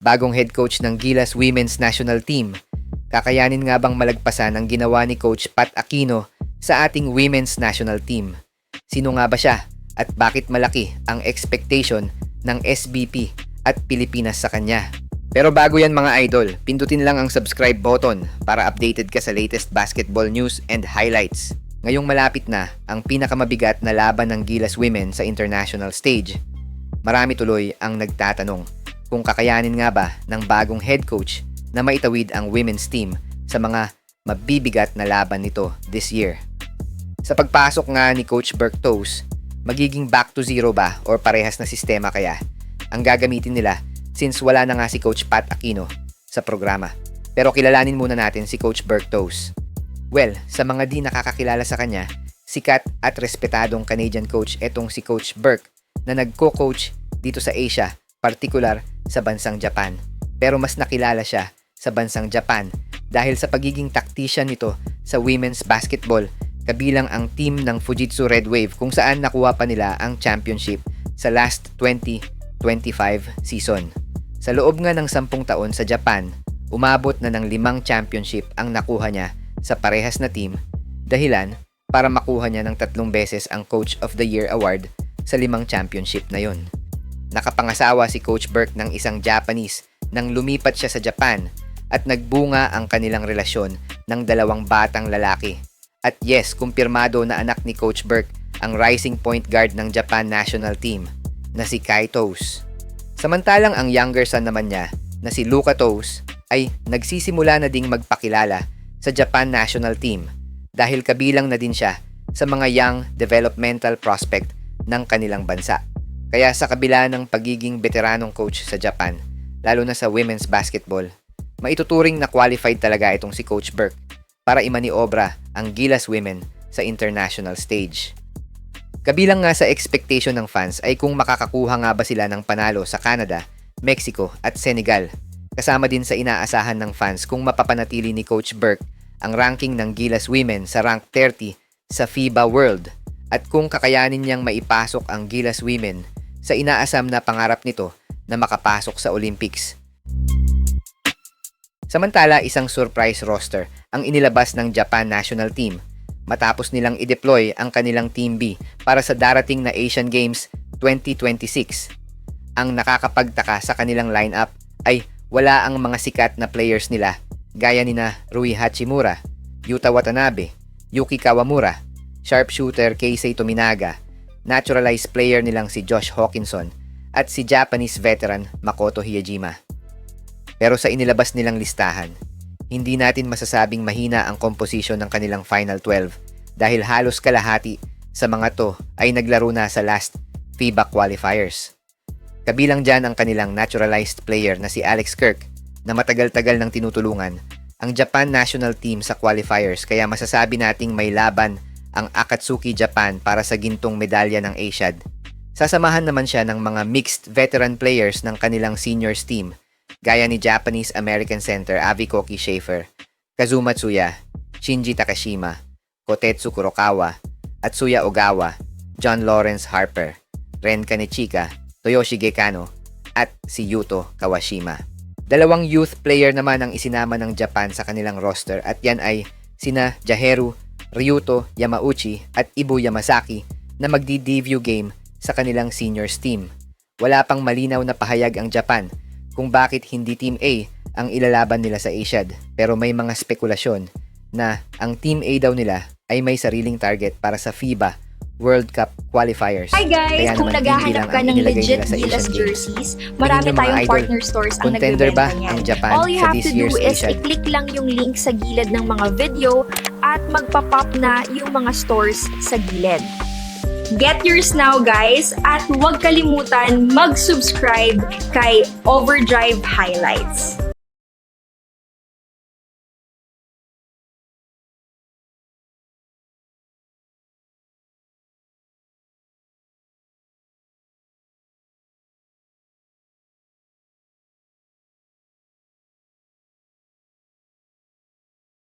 bagong head coach ng Gilas Women's National Team. Kakayanin nga bang malagpasan ang ginawa ni Coach Pat Aquino sa ating Women's National Team? Sino nga ba siya at bakit malaki ang expectation ng SBP at Pilipinas sa kanya? Pero bago yan mga idol, pindutin lang ang subscribe button para updated ka sa latest basketball news and highlights. Ngayong malapit na ang pinakamabigat na laban ng Gilas Women sa international stage. Marami tuloy ang nagtatanong kung kakayanin nga ba ng bagong head coach na maitawid ang women's team sa mga mabibigat na laban nito this year. Sa pagpasok nga ni Coach Berktos, magiging back to zero ba or parehas na sistema kaya ang gagamitin nila since wala na nga si Coach Pat Aquino sa programa. Pero kilalanin muna natin si Coach Berktos. Well, sa mga di nakakakilala sa kanya, sikat at respetadong Canadian coach etong si Coach Berk na nagko-coach dito sa Asia, partikular sa bansang Japan. Pero mas nakilala siya sa bansang Japan dahil sa pagiging tactician nito sa women's basketball kabilang ang team ng Fujitsu Red Wave kung saan nakuha pa nila ang championship sa last 2025 season. Sa loob nga ng 10 taon sa Japan, umabot na ng 5 championship ang nakuha niya sa parehas na team, dahilan para makuha niya ng 3 beses ang Coach of the Year award sa 5 championship na yon. Nakapangasawa si Coach Berk ng isang Japanese nang lumipat siya sa Japan at nagbunga ang kanilang relasyon ng 2 batang lalaki. At yes, kumpirmado na anak ni Coach Berk ang rising point guard ng Japan national team na si Kai Toes. Samantalang ang younger son naman niya na si Luka Toes ay nagsisimula na ding magpakilala sa Japan national team dahil kabilang na din siya sa mga young developmental prospect ng kanilang bansa. Kaya sa kabila ng pagiging veteranong coach sa Japan, lalo na sa women's basketball, maituturing na qualified talaga itong si Coach Berk para imaniobra ang Gilas Women sa international stage. Kabilang nga sa expectation ng fans ay kung makakakuha nga ba sila ng panalo sa Canada, Mexico at Senegal. Kasama din sa inaasahan ng fans kung mapapanatili ni Coach Berk ang ranking ng Gilas Women sa rank 30 sa FIBA World at kung kakayanin niyang maipasok ang Gilas Women sa inaasam na pangarap nito na makapasok sa Olympics. Samantala, isang surprise roster ang inilabas ng Japan national team matapos nilang i-deploy ang kanilang Team B para sa darating na Asian Games 2026. Ang nakakapagtaka sa kanilang lineup ay wala ang mga sikat na players nila gaya nina Rui Hachimura, Yuta Watanabe, Yuki Kawamura, sharpshooter Keisei Tominaga, naturalized player nilang si Josh Hawkinson at si Japanese veteran Makoto Hyejima. Pero sa inilabas nilang listahan, hindi natin masasabing mahina ang composition ng kanilang Final 12 dahil halos kalahati sa mga to ay naglaro na sa last FIBA qualifiers. Kabilang dyan ang kanilang naturalized player na si Alex Kirk na matagal-tagal nang tinutulungan ang Japan national team sa qualifiers kaya masasabi nating may laban ang Akatsuki Japan para sa gintong medalya ng Asiad. Sasamahan naman siya ng mga mixed veteran players ng kanilang seniors team gaya ni Japanese-American center Avi Koki Schaefer, Kazuma Tsuya, Shinji Takashima, Kotetsu Kurokawa, Atsuya Ogawa, John Lawrence Harper, Ren Kanechika, Toyoshige Kano, at si Yuto Kawashima. 2 youth player naman ang isinama ng Japan sa kanilang roster at yan ay sina Jaheru Ryuto Yamauchi at Ibu Yamasaki na magdi-debut game sa kanilang seniors team. Wala pang malinaw na pahayag ang Japan kung bakit hindi Team A ang ilalaban nila sa Asiad pero may mga spekulasyon na ang Team A daw nila ay may sariling target para sa FIBA World Cup qualifiers. Hi guys! Kaya Kung naman naghahanap ka ng legit nila sa Gilas Asian Games. jerseys, marami Tingin nyo, mga tayong idol, partner stores ang contender ba nagbebenta ang niyan. Japan All you sa have this to do year's is Asian? i-click lang yung link sa gilid ng mga video at magpa-pop na yung mga stores sa gilid. Get yours now guys at huwag kalimutan mag-subscribe kay Overdrive Highlights.